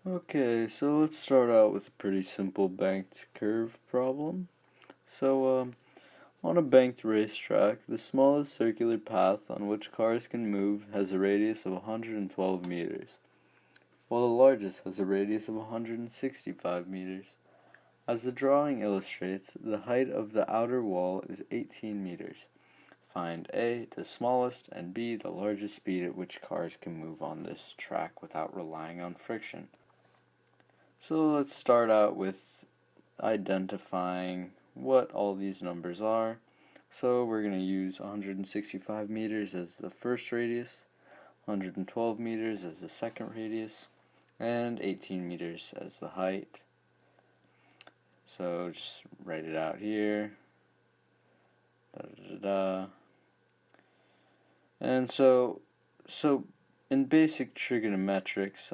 Okay, so let's start out with a pretty simple banked curve problem. On a banked racetrack, the smallest circular path on which cars can move has a radius of 112 meters, while the largest has a radius of 165 meters. As the drawing illustrates, the height of the outer wall is 18 meters. Find A, the smallest, and B, the largest speed at which cars can move on this track without relying on friction. So let's start out with identifying what all these numbers are. So we're going to use 165 meters as the first radius, 112 meters as the second radius, and 18 meters as the height. So just write it out here. Da, da, da, da. And so in basic trigonometrics,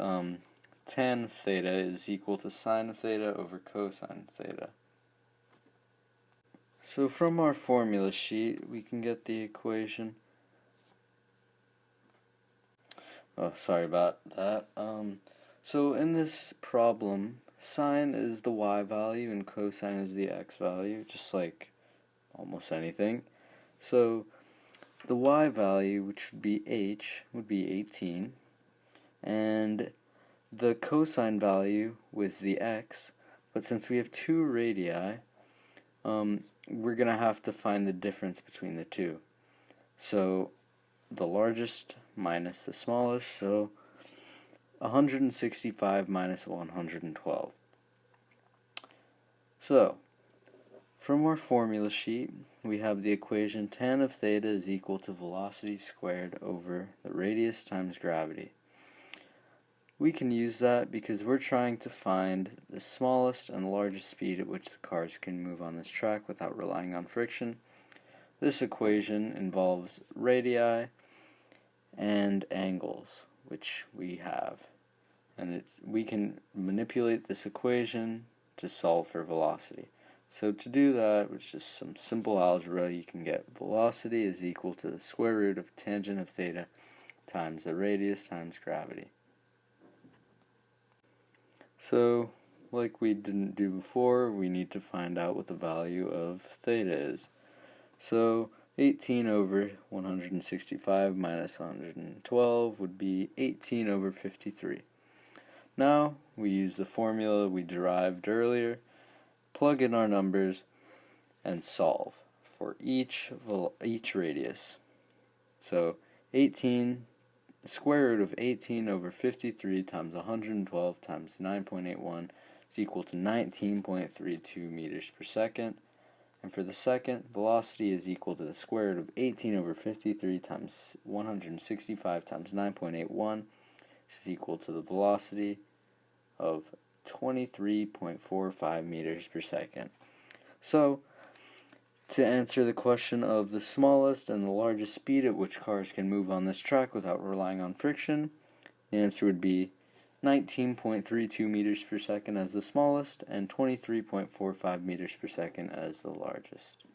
tan of theta is equal to sine of theta over cosine of theta. So from our formula sheet, we can get the equation. Oh, sorry about that. So in this problem, sine is the y value and cosine is the x value, just like almost anything. So the y value, which would be h, would be 18, and the cosine value was the x, but since we have two radii, we're going to have to find the difference between the two. So the largest minus the smallest, so 165 minus 112. So, from our formula sheet, we have the equation tan of theta is equal to velocity squared over the radius times gravity. We can use that because we're trying to find the smallest and largest speed at which the cars can move on this track without relying on friction. This equation involves radii and angles, which we have. And we can manipulate this equation to solve for velocity. So to do that, with just some simple algebra, you can get velocity is equal to the square root of tangent of theta times the radius times gravity. So, like we didn't do before, we need to find out what the value of theta is. So 18 over 165 minus 112 would be 18 over 53. Now we use the formula we derived earlier, plug in our numbers, and solve for each radius. So 18, square root of 18 over 53 times 112 times 9.81 is equal to 19.32 meters per second. And for the second, velocity is equal to the square root of 18 over 53 times 165 times 9.81, which is equal to the velocity of 23.45 meters per second. So, to answer the question of the smallest and the largest speed at which cars can move on this track without relying on friction, the answer would be 19.32 meters per second as the smallest and 23.45 meters per second as the largest.